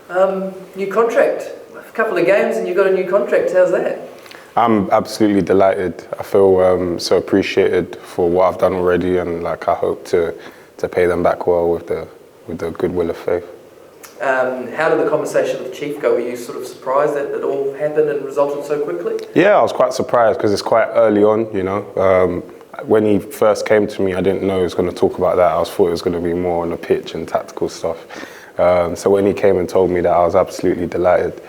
New contract. A couple of games and you got a new contract. How's that? I'm absolutely delighted. I feel so appreciated for what I've done already, and like I hope to pay them back well with the goodwill of faith. How did the conversation with the Chief go? Were you sort of surprised that it all happened and resulted so quickly? Yeah, I was quite surprised because it's quite early on, you know. When he first came to me, I didn't know he was going to talk about that. I thought it was going to be more on the pitch and tactical stuff. So when he came and told me that, I was absolutely delighted,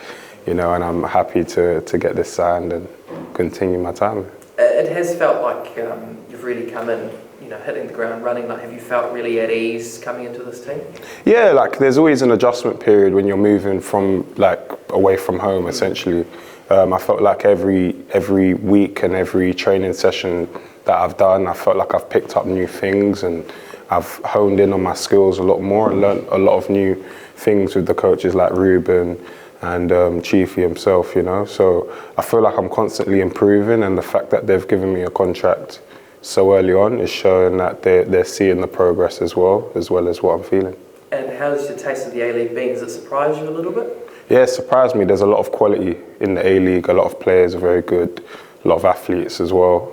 you know, and I'm happy to get this signed and continue my time. It has felt like you've really come in, you know, hitting the ground running. Like, have you felt really at ease coming into this team? Yeah, like there's always an adjustment period when you're moving from like away from home, essentially. I felt like every week and every training session that I've done, I felt like I've picked up new things and I've honed in on my skills a lot more and learned a lot of new things with the coaches like Ruben and Chiefy himself, you know. So I feel like I'm constantly improving, and the fact that they've given me a contract so early on is showing that they're seeing the progress as well as what I'm feeling. And how has your taste of the A-League been? Does it surprise you a little bit? Yeah, it surprised me. There's a lot of quality in the A-League. A lot of players are very good, a lot of athletes as well.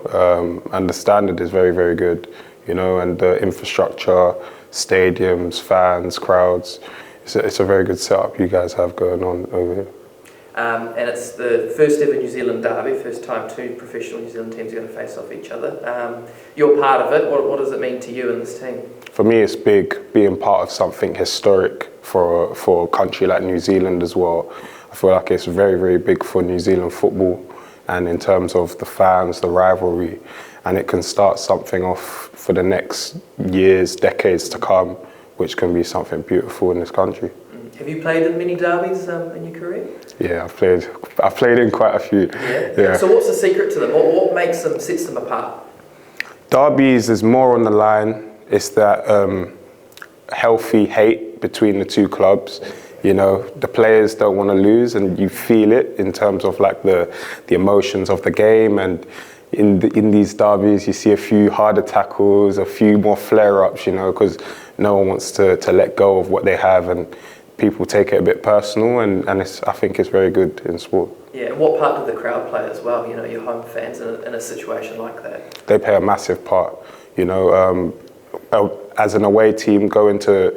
And the standard is very, very good, you know, and the infrastructure, stadiums, fans, crowds. It's a very good setup you guys have going on over here. And it's the first ever New Zealand derby, first time two professional New Zealand teams are going to face off each other. You're part of it. What does it mean to you and this team? For me, it's big being part of something historic for a country like New Zealand as well. I feel like it's very, very big for New Zealand football, and in terms of the fans, the rivalry, and it can start something off for the next years, decades to come, which can be something beautiful in this country. Have you played in many derbies in your career? Yeah, I've played in quite a few. Yeah. So what's the secret to them? What makes them, sets them apart? Derbies is more on the line. It's that healthy hate between the two clubs. You know, the players don't want to lose, and you feel it in terms of like the emotions of the game. And in these derbies, you see a few harder tackles, a few more flare-ups, you know, because no one wants to let go of what they have, and people take it a bit personal, and I think it's very good in sport. Yeah, and what part did the crowd play as well, you know, your home fans in a situation like that? They play a massive part, you know. As an away team, going to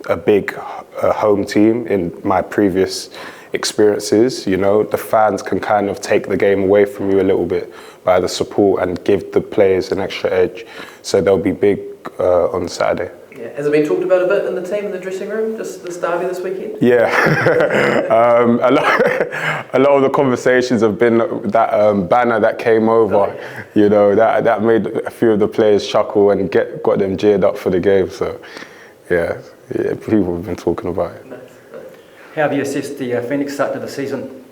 a big home team in my previous experiences, you know, the fans can kind of take the game away from you a little bit by the support and give the players an extra edge. So they'll be big on Saturday. Yeah. Has it been talked about a bit in the team, in the dressing room, just this derby this weekend? Yeah. a lot of the conversations have been that banner that came over, you know, that made a few of the players chuckle and got them geared up for the game. So, yeah, people have been talking about it. Nice. How have you assessed the Phoenix start to the season?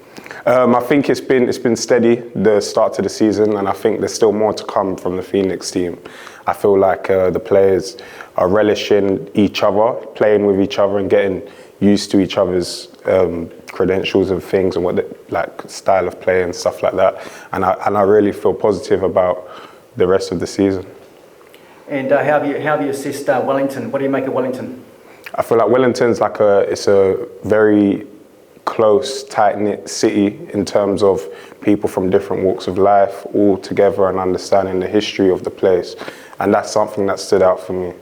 I think it's been steady, the start to the season, and I think there's still more to come from the Phoenix team. I feel like the players are relishing each other, playing with each other and getting used to each other's credentials and things and like style of play and stuff like that. And I really feel positive about the rest of the season. And how have you assessed Wellington? What do you make of Wellington? I feel like Wellington's like it's a very close, tight-knit city in terms of people from different walks of life all together and understanding the history of the place. And that's something that stood out for me.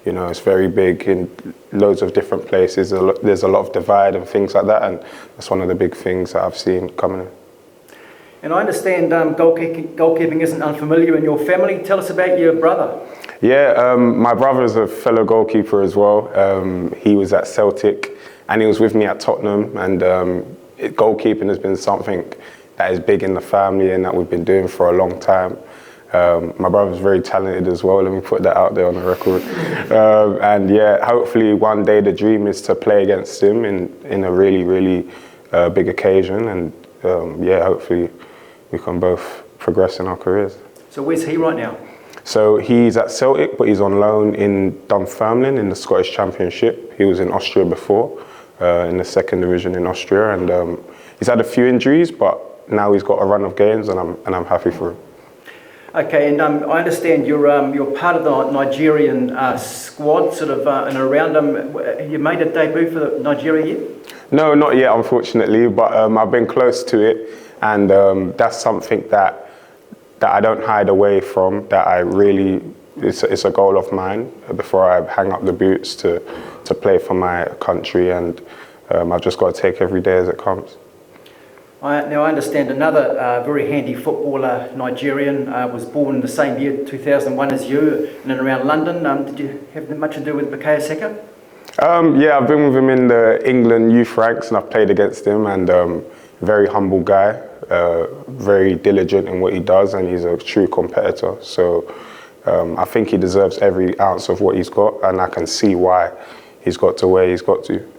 You know, it's very big in loads of different places. There's a lot of divide and things like that, and that's one of the big things that I've seen coming in. And I understand goalkeeping isn't unfamiliar in your family. Tell us about your brother. Yeah, my brother's a fellow goalkeeper as well. He was at Celtic and he was with me at Tottenham, and goalkeeping has been something that is big in the family and that we've been doing for a long time. My brother's very talented as well, let me put that out there on the record. And yeah, hopefully one day the dream is to play against him in a really, really big occasion, and yeah, hopefully we can both progress in our careers. So where's he right now? So he's at Celtic, but he's on loan in Dunfermline in the Scottish Championship. He was in Austria before, in the second division in Austria, and he's had a few injuries, but now he's got a run of games, and I'm happy for him. Okay, and I understand you're part of the Nigerian squad, sort of, and around them. You made a debut for Nigeria yet? No, not yet, unfortunately, but I've been close to it, and that's something that I don't hide away from, that I really, it's a goal of mine before I hang up the boots to play for my country, and I've just got to take every day as it comes. Now I understand another very handy footballer, Nigerian, was born in the same year, 2001 as you, in and around London. Did you have much to do with Bukayo Saka? Yeah, I've been with him in the England youth ranks, and I've played against him, and very humble guy, very diligent in what he does, and he's a true competitor. So I think he deserves every ounce of what he's got, and I can see why he's got to where he's got to.